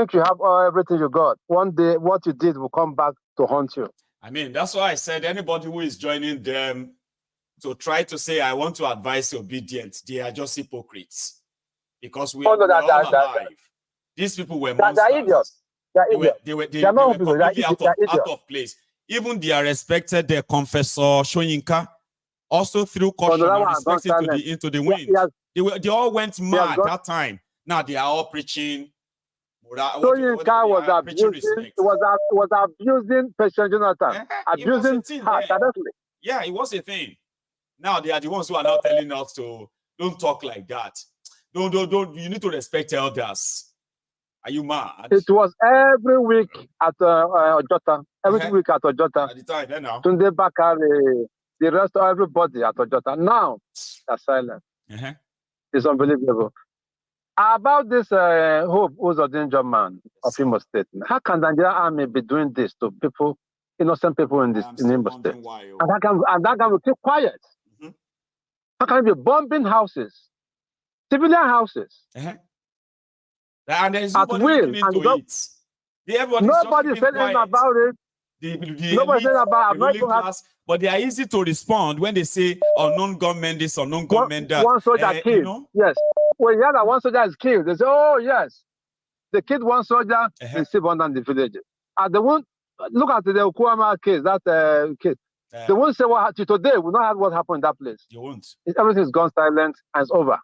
think you have everything you got. One day, what you did will come back to haunt you. I mean, that's why I said anybody who is joining them to try to say, I want to advise obedience, they are just hypocrites. Because we are all alive. These people were monsters. They're idiots. They were completely out of place. Even their respected confessor, Shoyinka, also threw caution and respect into the wind. They all went mad that time. Now they are all preaching. Shoyinka was abusing President Jonathan. Abusing her directly. Yeah, it was a thing. Now they are the ones who are now telling us to don't talk like that. Don't. You need to respect elders. Are you mad? It was every week at Ojota. Every week at Ojota. At the time, then now. Tunde Bakare, the rest of everybody at Ojota. Now, they're silent. It's unbelievable. About this Hope, who's a danger man of Imo State. How can the Nigerian army be doing this to people, innocent people in Imo State? And that guy will keep quiet. How can he be bombing houses, civilian houses? And there's nobody looking into it. Nobody said anything about it. Nobody said about it. But they are easy to respond when they say unknown gunmen this, unknown gunmen that. One soldier killed. You know? Yes. When you hear that one soldier is killed, they say, oh, yes. They killed one soldier in Sibondan, the village. And they won't look at the Okuama case, that case. They won't say what happened today. We don't have what happened in that place. You won't. Everything's gone silent and it's over.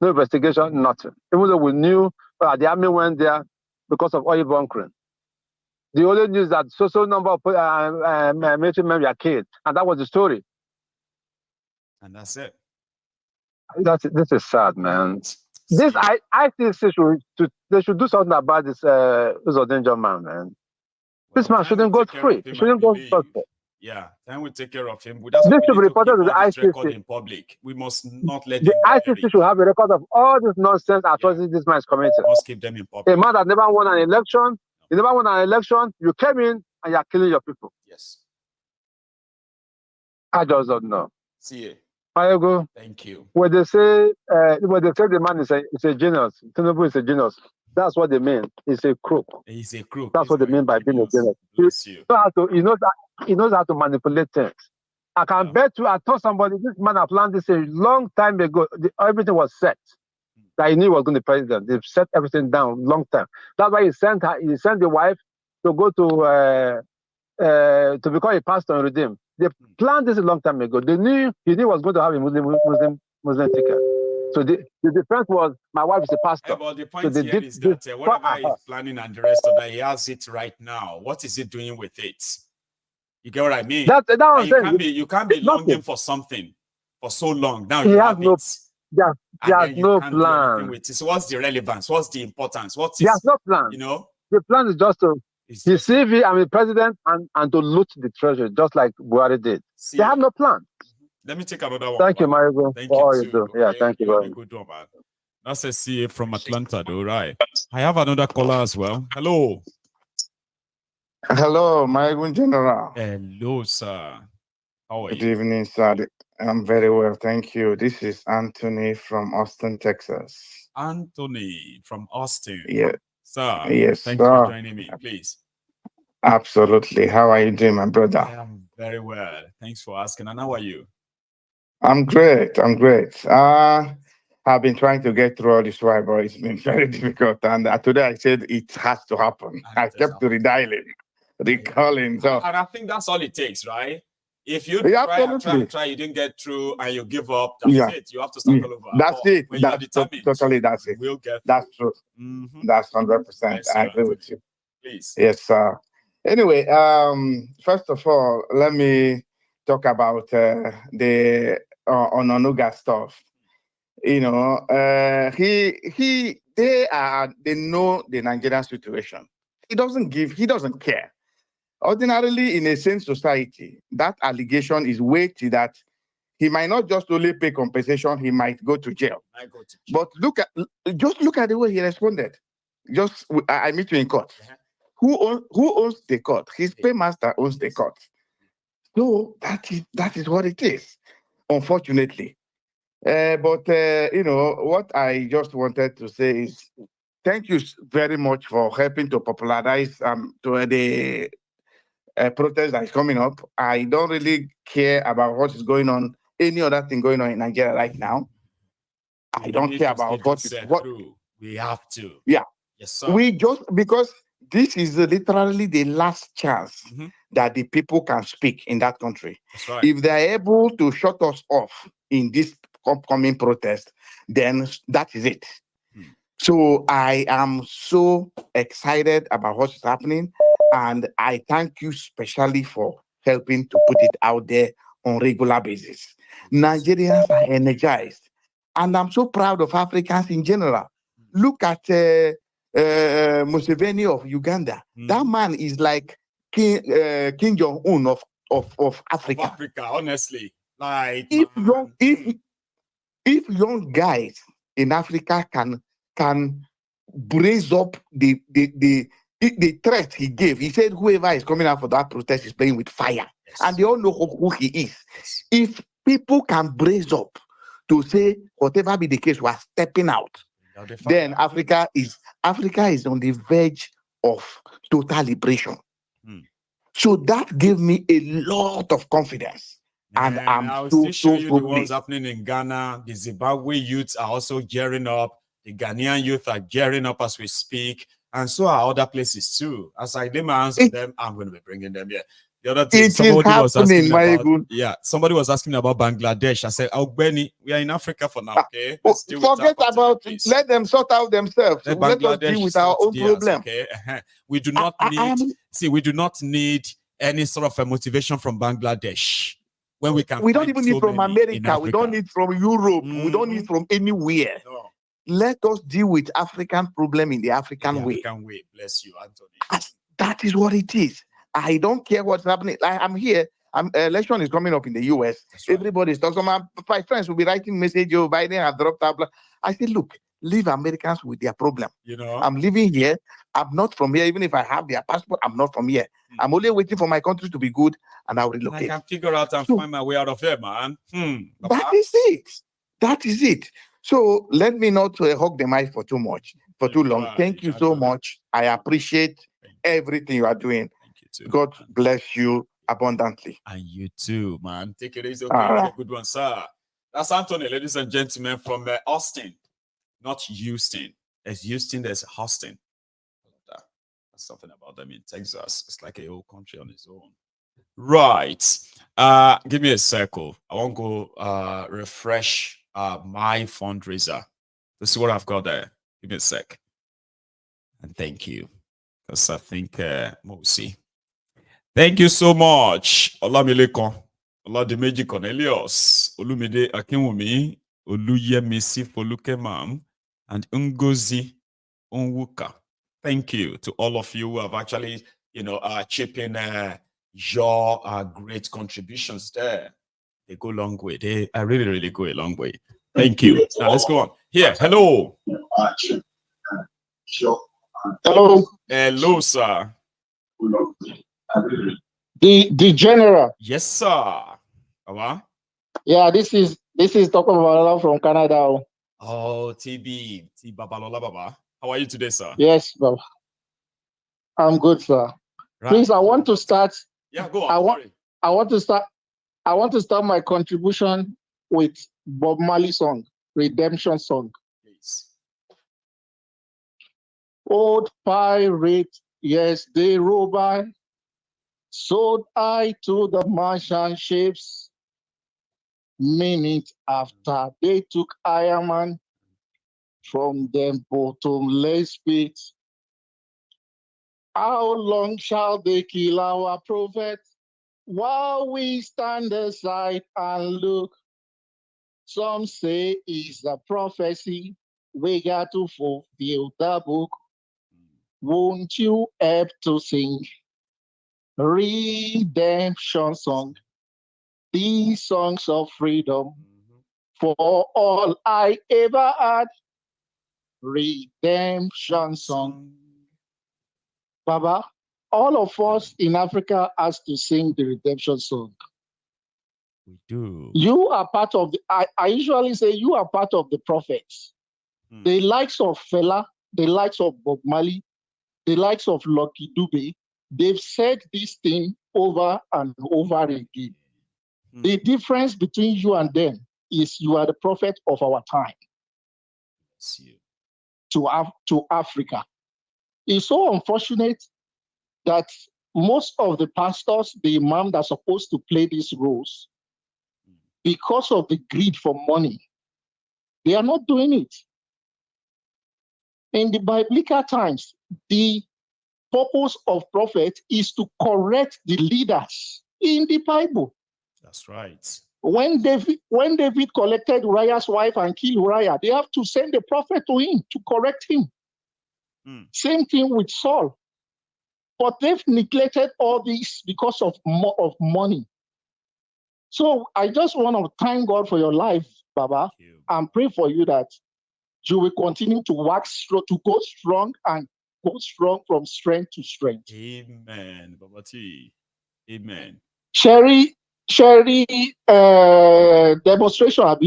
No investigation, nothing. Even though we knew the army went there because of oil bunkering. The only news that so number of military men were killed, and that was the story. And that's it. This is sad, man. I think they should do something about this danger man. This man shouldn't go free. He shouldn't go suspect. Yeah, then we take care of him. This should be reported to the ICC in public. We must not let the ICC should have a record of all this nonsense atrocities this man is committing. We must keep them in public. A man that never won an election, you never won an election, you came in and you are killing your people. Yes. I just don't know. See you. Ayago. Thank you. When they say the man is a genius, Tinubu is a genius. That's what they mean. He's a crook. He's a crook. That's what they mean by being a genius. He knows how to manipulate things. I can bet you, I told somebody, this man had planned this a long time ago. Everything was set. That he knew he was going to be president. They've set everything down long time. That's why he sent the wife to go to become a pastor and redeem. They planned this a long time ago. He knew he was going to have a Muslim ticket. So the defense was, my wife is a pastor. But the point here is that whatever he's planning and the rest of that, he has it right now. What is he doing with it? You get what I mean? You can't be longing for something for so long. Now you have it. He has no plan. So what's the relevance? What's the importance? He has no plan. You know? The plan is just to deceive the president and to loot the treasury, just like Buhari did. They have no plan. Let me take another one. Thank you, Mario. Thank for all you you do. Yeah, thank you very much. Good one, man. That's a CA from Atlanta, though, right? I have another caller as well. Hello. Hello, my good general. Hello, sir. How are you? Good evening, sir. I'm very well, thank you. This is Anthony from Austin, Texas. Anthony from Austin. Yeah. Sir. Yes, thank you for joining me, please. Absolutely. How are you doing, my brother? I am very well. Thanks for asking. And how are you? I'm great. I've been trying to get through all this while, but it's been very difficult. And today I said it has to happen. I kept redialing, recalling. So, and I think that's all it takes, right? If you try, you didn't get through and you give up, that's it. You have to start all over. That's it. That's it. We'll get that's true. That's 100%. I agree with you. Please. Yes, sir. Anyway, first of all, let me talk about the Ononuga stuff. You know, they know the Nigerian situation. He doesn't care. Ordinarily, in a sane society, that allegation is weighty that he might not just only pay compensation, he might go to jail. But look at the way he responded. I meet you in court. Who owns the court? His paymaster owns the court. So that is what it is, unfortunately. But you know, what I just wanted to say is thank you very much for helping to popularize to the protest that is coming up. I don't really care about what is going on, any other thing going on in Nigeria right now. I don't care about what. We have to. Yeah. Yes, sir. We just, because this is literally the last chance that the people can speak in that country. That's right. If they're able to shut us off in this upcoming protest, then that is it. So I am so excited about what's happening, and I thank you specially for helping to put it out there on regular basis. Nigerians are energized, and I'm so proud of Africans in general. Look at Museveni of Uganda. That man is like King Jong-un of Africa. Of Africa, honestly. Like, if young guys in Africa can brace up the threat he gave. He said whoever is coming out for that protest is playing with fire. Yes. And they all know who he is. Yes. If people can brace up to say whatever be the case, we are stepping out, then Africa is on the verge of total liberation. So that gave me a lot of confidence. And I'm so the ones happening in Ghana. The Zimbabwe youths are also gearing up. The Ghanaian youth are gearing up as we speak. And so are other places too. As I lay my hands on them, I'm going to be bringing them here. The other thing, somebody was asking me about Bangladesh. I said, oh, Benny, we are in Africa for now, okay? Forget about it. Let them sort out themselves. Let us deal with our own problem. Okay? We do not we do not need any sort of a motivation from Bangladesh. When we don't even need from America. We don't need from Europe. We don't need from anywhere. No. Let us deal with African problem in the African way. Bless you, Anthony. That is what it is. I don't care what's happening. I'm here. Election is coming up in the US. Right. Everybody's talking. My friends will be writing message. Joe Biden has dropped out. I say, look, leave Americans with their problem. You know, I'm living here. I'm not from here. Even if I have their passport, I'm not from here. I'm only waiting for my country to be good, and I'll relocate. I can figure out and find my way out of here, man. That is it. That is it. So let me not hog the mic for too long. Thank you so much. I appreciate everything you are doing. Thank you too. God bless you abundantly. And you too, man. Take it easy. Okay, have a good one, sir. That's Anthony, ladies and gentlemen, from Austin, not Houston. There's Houston, there's Austin. That's something about them in Texas. It's like a whole country on its own. Right. Give me a circle. I want to go refresh my fundraiser. This is what I've got there. Give me a sec. And thank you. Because I think we'll see. Thank you so much. Olamilekon, Oladimeji Cornelius, Olumide Akinwumi, Oluyemisi Folukemam, and Ngozi Onwuka. Thank you to all of you who have actually, chipped in your great contributions there. They go a long way. They really, really go a long way. Thank you. Now let's go on. Here, hello. Hello. Hello, sir. The general. Yes, sir. Yeah, this is Dr. Babalola from Canada. Oh, T Babalola Baba. How are you today, sir? Yes, Baba. I'm good, sir. Right. Please, I want to start. Yeah, go on. I want to start my contribution with Bob Marley song, Redemption Song. Please. Old pirate, yes, they roll by. Sold I to the merchant ships. Minute after they took Iron Man from them bottomless pit. How long shall they kill our prophet while we stand aside and look? Some say it's a prophecy. We got to fulfill the book. Won't you help to sing redemption song? These songs of freedom for all I ever had. Redemption song. Baba, all of us in Africa has to sing the redemption song. We do. You are part of the, I usually say you are part of the prophets. The likes of Fela, the likes of Bob Marley, the likes of Lucky Dube, they've said this thing over and over again. The difference between you and them is you are the prophet of our time to Africa. It's so unfortunate that most of the pastors, the imams that are supposed to play these roles, because of the greed for money, they are not doing it. In the biblical times, the purpose of prophet is to correct the leaders in the Bible. That's right. When David collected Uriah's wife and killed Uriah, they have to send a prophet to him to correct him. Same thing with Saul. But they've neglected all this because of money. So I just want to thank God for your life, Baba, and pray for you that you will continue to to go strong and go strong from strength to strength. Amen, Baba T. Amen. Sherry demonstration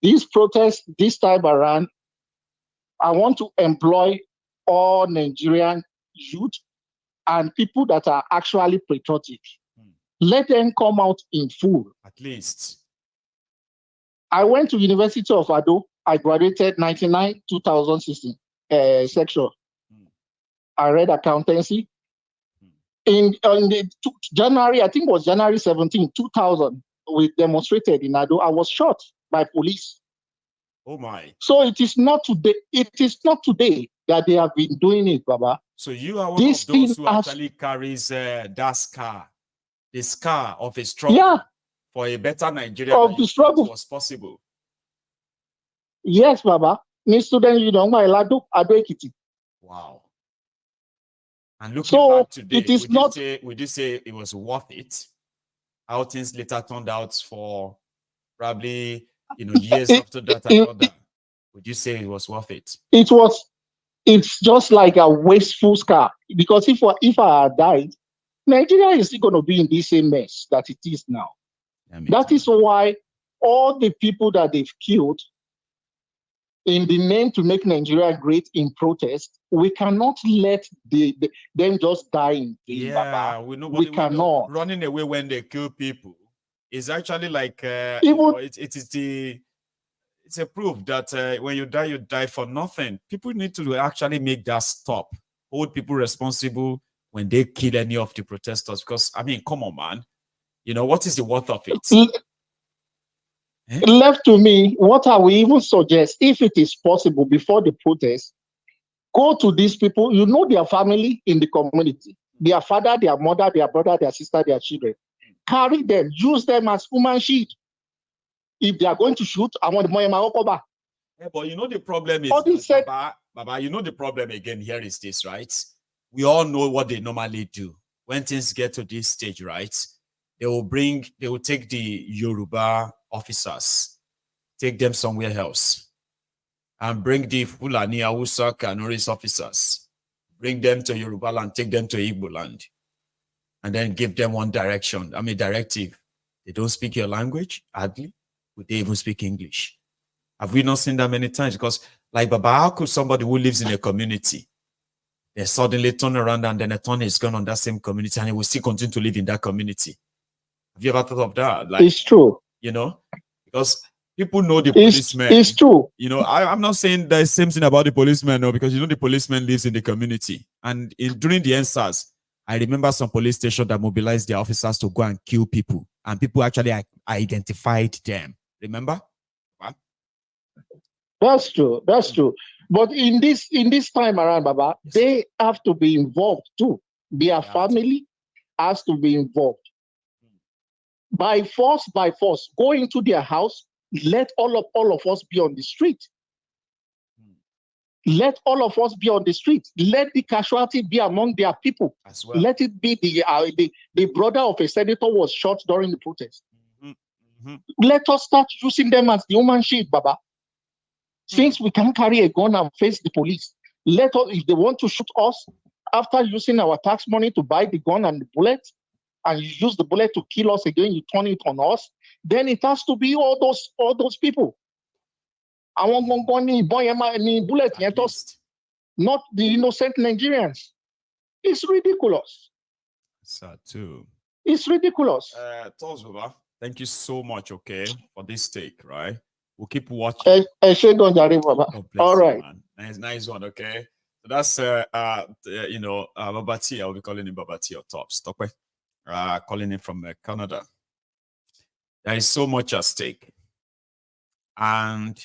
this protest this time around, I want to employ all Nigerian youth and people that are actually patriotic. Let them come out in full. At least. I went to University of Ado. I graduated 99, 2016 section. I read accountancy. In January, I think it was January 17, 2000, we demonstrated in Ado. I was shot by police. Oh my. So it is not today. It is not today that they have been doing it, Baba. So you are one of those who actually carries that scar, the scar of a struggle for a better Nigeria of the struggle was possible. Yes, Baba. Me student, you know, my Ado Ekiti. Wow. And looking back today, would you say it was worth it? How things later turned out for probably years after that, would you say it was worth it? It's just like a wasteful scar, because if I had died, Nigeria is still going to be in the same mess that it is now. That is why all the people that they've killed in the name to make Nigeria great in protest, we cannot let them just die in vain. Yeah, we cannot. Running away when they kill people is actually like it's a proof that when you die for nothing. People need to actually make that stop. Hold people responsible when they kill any of the protesters. Because I mean, come on, man. What is the worth of it? Left to me, what I will even suggest, if it is possible, before the protest, go to these people. You know their family in the community, their father, their mother, their brother, their sister, their children. Carry them, use them as human shield. If they are going to shoot, I want more. Yeah, but the problem is, Baba, the problem again here is this, right? We all know what they normally do. When things get to this stage, right? They will take the Yoruba officers, take them somewhere else, and bring the Fulani, Hausa, Kanuris officers, bring them to Yoruba land, take them to Igbo land, and then give them one directive. They don't speak your language, hardly. Would they even speak English? Have we not seen that many times? Because, like, Baba, how could somebody who lives in a community, they suddenly turn around and then a turn is gone on that same community and he will still continue to live in that community? Have you ever thought of that? Like, it's true. Because people know the policeman. It's true. I'm not saying the same thing about the policeman, no, because the policeman lives in the community. And during the NSAS, I remember some police station that mobilized their officers to go and kill people. And people actually identified them. Remember? What? That's true. That's true. But in this time around, Baba, they have to be involved too. Their family has to be involved. By force, go into their house. Let all of us be on the street. Let all of us be on the street. Let the casualty be among their people. As well. Let it be the brother of a senator was shot during the protest. Let us start using them as the human shield, Baba. Since we can carry a gun and face the police, let us, if they want to shoot us, after using our tax money to buy the gun and the bullet, and you use the bullet to kill us again, you turn it on us, then it has to be all those people. Not the innocent Nigerians. It's ridiculous. Sad too. It's ridiculous. Thank you so much, okay, for this take, right? We'll keep watching. All right. Man. Nice one, okay? So that's Babati. I'll be calling him Babati or Top. Stop it. Calling him from Canada. There is so much at stake. And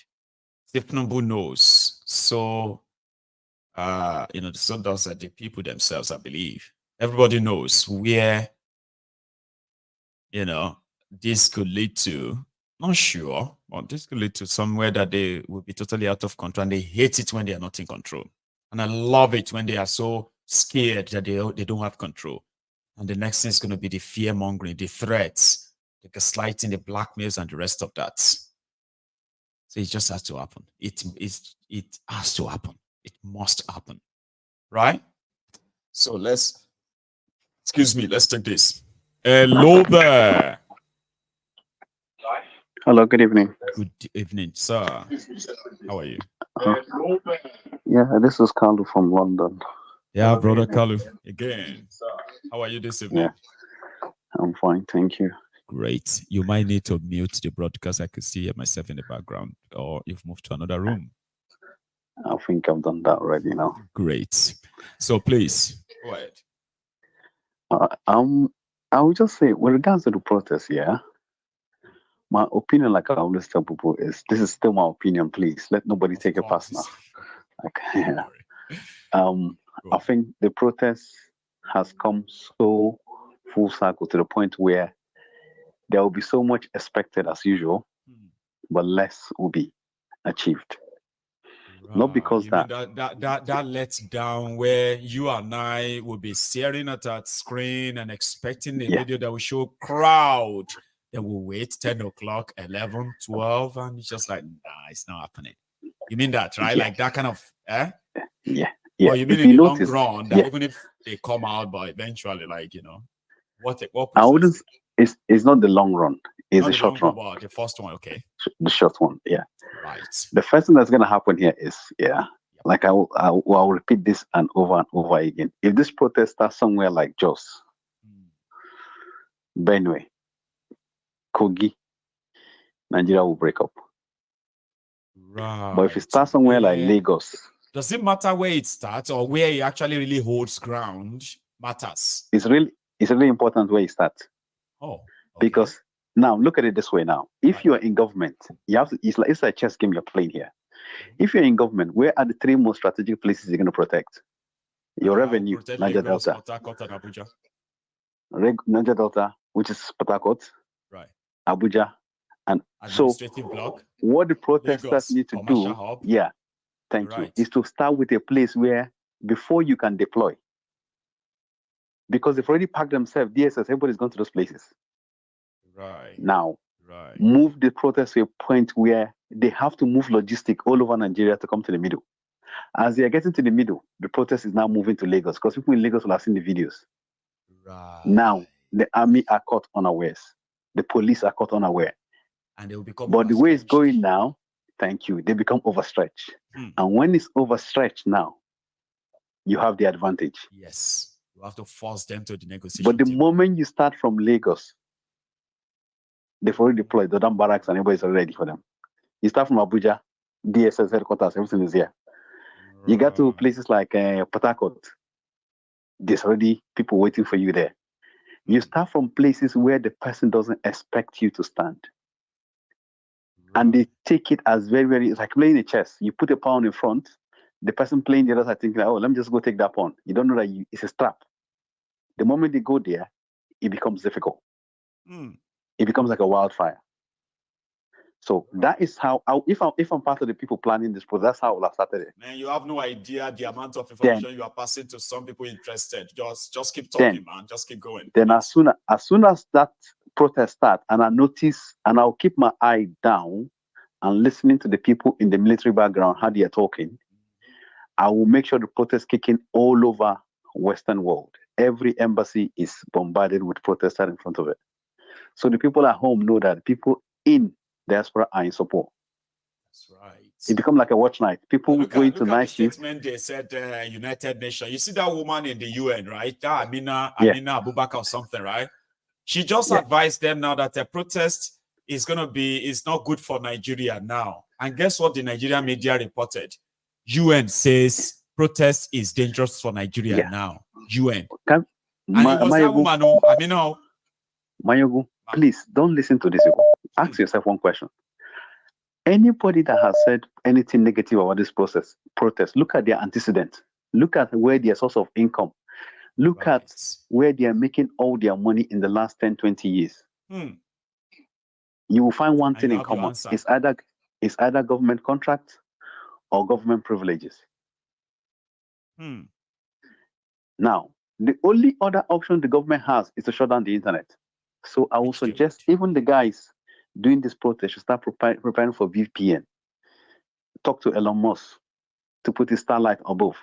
Stephenable knows. So so does the people themselves, I believe. Everybody knows where this could lead to. Not sure, but this could lead to somewhere that they will be totally out of control, and they hate it when they are not in control. And I love it when they are so scared that they don't have control. And the next thing is going to be the fear-mongering, the threats, the gaslighting, the blackmails, and the rest of that. So it just has to happen. It has to happen. It must happen. Right? So let's take this. Hello there. Hello, good evening. Good evening, sir. How are you? Yeah, this is Kalu from London. Yeah, brother Kalu. Again. How are you this evening? Yeah, I'm fine, thank you. Great. You might need to mute the broadcast. I could see myself in the background, or you've moved to another room. I think I've done that already now. Great. So please, go ahead. I would just say, with regards to the protest, yeah, my opinion, like I always tell people, is this is still my opinion. Please let nobody take it personal. Like, yeah. I think the protest has come so full circle to the point where there will be so much expected as usual, but less will be achieved. Not because that lets down where you and I will be staring at that screen and expecting a video that will show crowd. Then we'll wait 10 o'clock, 11, 12, and it's just like, nah, it's not happening. You mean that, right? Like that kind of, Yeah. Or you mean in the long run, that even if they come out, but eventually, what I wouldn't, it's not the long run. It's the short run. The first one, okay. The short one, yeah. Right. The first thing that's going to happen here is, like I'll repeat this and over again. If this protest starts somewhere like Jos, Benue, Kogi, Nigeria will break up. Right. But if it starts somewhere like Lagos, does it matter where it starts or where it actually really holds ground? Matters. It's really important where it starts. Oh, okay. Because now look at it this way. Now, if you're in government, you have to. It's like a chess game you're playing here. If you're in government, where are the three most strategic places you're going to protect? Your revenue, Niger Delta. Niger Delta, which is Port Harcourt, right? Abuja, and so what the protesters need to do, thank you, is to start with a place where before you can deploy, because they've already packed themselves. DSS, everybody's gone to those places. Right now, move the protest to a point where they have to move logistic all over Nigeria to come to the middle. As they are getting to the middle, the protest is now moving to Lagos because people in Lagos will have seen the videos. Right. Now, the army are caught unawares. The police are caught unaware. And they will become But the way it's going now, thank you, they become overstretched. And when it's overstretched now, you have the advantage. Yes. You have to force them to the negotiation. But the moment you start from Lagos, they've already deployed the damn barracks and everybody's already ready for them. You start from Abuja, DSS headquarters, everything is here. Right. You get to places like Port Harcourt, there's already people waiting for you there. You start from places where the person doesn't expect you to stand. And they take it as very, very, it's like playing a chess. You put a pawn in front, the person playing the other side thinking, oh, let me just go take that pawn. You don't know that it's a trap. The moment they go there, it becomes difficult. It becomes like a wildfire. So that is how, if I'm part of the people planning this project, that's how I started it. Man, you have no idea the amount of information you are passing to some people interested. Just keep talking, man. Just keep going. Then as soon as that protest starts, and I notice, and I'll keep my eye down and listening to the people in the military background, how they are talking, I will make sure the protest kicking all over Western world. Every embassy is bombarded with protesters in front of it. So the people at home know that people in diaspora are in support. That's right. It becomes like a watch night. People going to night shift. They said United Nations. You see that woman in the UN, right? That Amina Abubakar or something, right? She just advised them now that a protest is not good for Nigeria now. And guess what the Nigerian media reported? UN says protest is dangerous for Nigeria now. UN. And it was that woman, Amina. Mayogu, please don't listen to this. Ask yourself one question. Anybody that has said anything negative about this protest, look at their antecedent. Look at where their source of income. Look at where they are making all their money in the last 10, 20 years. You will find one thing in common. It's either government contracts or government privileges. Now, the only other option the government has is to shut down the internet. So I will suggest even the guys doing this protest should start preparing for VPN. Talk to Elon Musk to put his starlight above.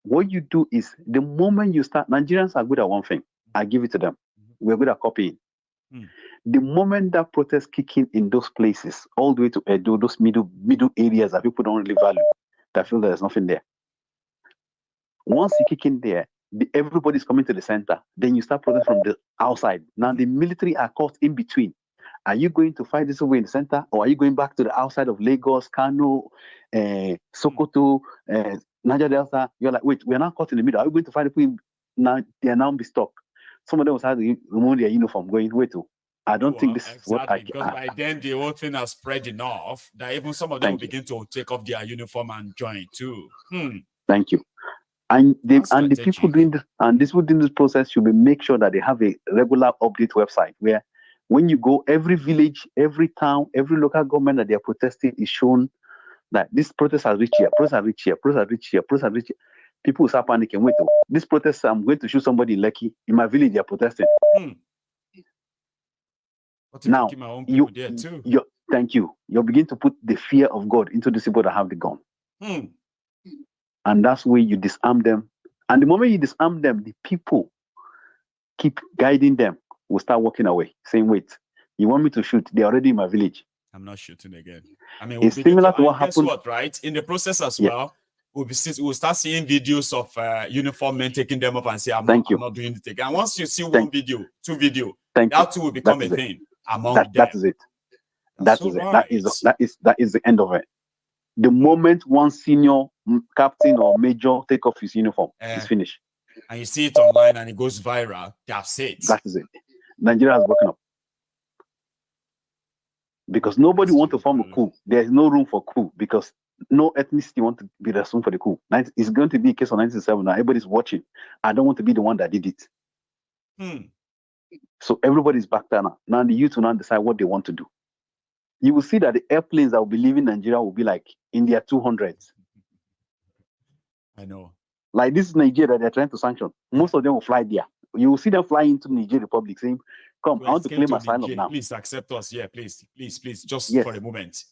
What you do is, the moment you start, Nigerians are good at one thing. I give it to them. We're good at copying. The moment that protest kick in those places, all the way to Edo, those middle areas that people don't really value, that feel there's nothing there. Once you kick in there, everybody's coming to the center. Then you start protesting from the outside. Now the military are caught in between. Are you going to fight this way in the center, or are you going back to the outside of Lagos, Kano, Sokoto, Niger Delta? You're like, wait, we're not caught in the middle. Are we going to fight people? Now they are now be stuck. Some of them will have to remove their uniform, going, wait, I don't think this is what I can. Because by then the whole thing has spread enough that even some of them will begin to take off their uniform and join too. Thank you. And the people doing this, and this within this process should make sure that they have a regular update website where, when you go, every village, every town, every local government that they are protesting is shown that this protest has reached here, protest has reached here, protest has reached here, protest has reached here. People will start panicking. Wait, this protest, I'm going to shoot somebody in Lekki. In my village, they are protesting. Now, thank you. You begin to put the fear of God into the people that have the gun. And that's where you disarm them. And the moment you disarm them, the people keep guiding them, will start walking away, saying, wait, you want me to shoot? They're already in my village. I'm not shooting again. I mean, it's similar to what happened. Right? In the process as well, we'll start seeing videos of uniform men taking them up and say, I'm not doing it again. And once you see one video, two videos, that too will become a thing among them. That is it. That is the end of it. The moment one senior captain or major take off his uniform, it's finished. And you see it online and it goes viral, that's it. That is it. Nigeria has broken up. Because nobody wants to form a coup. There is no room for coup because no ethnicity want to be the room for the coup. It's going to be a case of 1997 now. Everybody's watching. I don't want to be the one that did it. So everybody's back there now. Now the youth will now decide what they want to do. You will see that the airplanes that will be leaving Nigeria will be like in their 200s. I know. Like this is Nigeria that they're trying to sanction. Most of them will fly there. You will see them flying into Niger Republic saying, come, I want to claim asylum now. Please accept us. Yeah, please, just for a moment.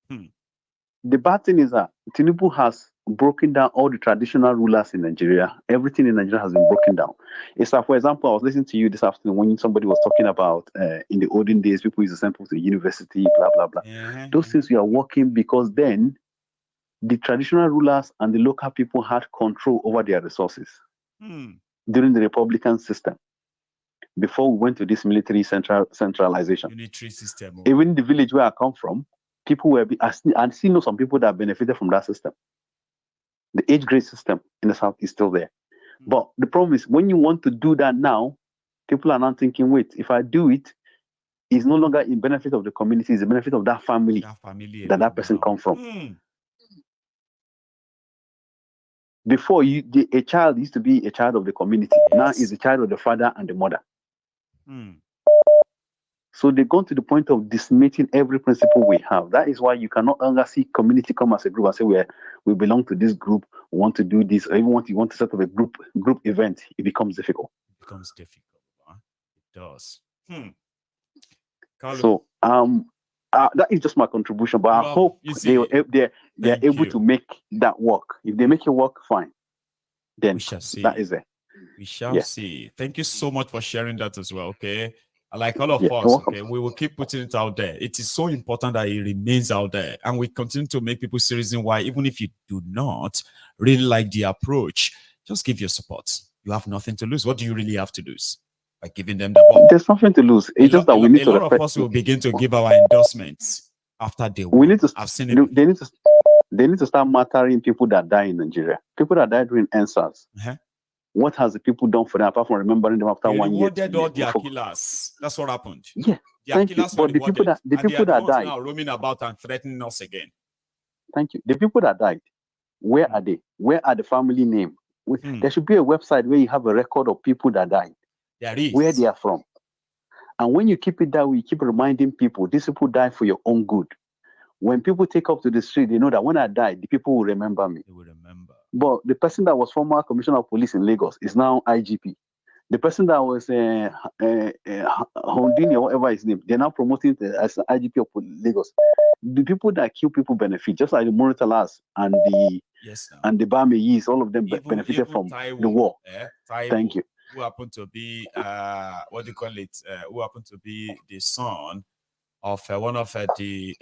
The bad thing is that Tinubu has broken down all the traditional rulers in Nigeria. Everything in Nigeria has been broken down. It's like, for example, I was listening to you this afternoon when somebody was talking about in the olden days, people used to send people to university, blah, blah, blah. Those things we are working because then the traditional rulers and the local people had control over their resources during the Republican system. Before we went to this military centralization. Unitary system. Even the village where I come from, people were, I still know some people that benefited from that system. The age grade system in the South is still there. But the problem is when you want to do that now, people are now thinking, wait, if I do it, it's no longer in benefit of the community, it's the benefit of that family that person comes from. Before, a child used to be a child of the community. Now is a child of the father and the mother. So they've gone to the point of dismantling every principle we have. That is why you cannot longer see community come as a group and say we belong to this group, we want to do this, or even you want to set up a group event. It becomes difficult. Huh? It does. So that is just my contribution, but I hope they're able to make that work. If they make it work, fine. Then we shall see. That is it. We shall see. Thank you so much for sharing that as well. Okay. Like all of us, okay, we will keep putting it out there. It is so important that it remains out there, and we continue to make people see reason why, even if you do not really like the approach, just give your support. You have nothing to lose. What do you really have to lose by giving them the ball? There's nothing to lose. It's just that we need to respect. A lot of us will begin to give our endorsements after they win. We need to. I've seen it. They need to start mattering people that die in Nigeria. People that died during NSAS. What has the people done for them apart from remembering them after 1 year? They rewarded all their killers. That's what happened. Yeah, thank you. But the people that died now roaming about and threatening us again. Thank you. The people that died, where are they? Where are the family name? There should be a website where you have a record of people that died. There is. Where they are from. And when you keep it that way, you keep reminding people, these people die for your own good. When people take up to the street, they know that when I die, the people will remember me. They will remember. But the person that was former commissioner of police in Lagos is now IGP. The person that was Hondini or whatever his name, they're now promoting as IGP of Lagos. The people that kill people benefit, just like the Murtalas and the Bameyis, all of them benefited from the war. Thank you. Who happened to be what do you call it? Who happened to be the son of one of the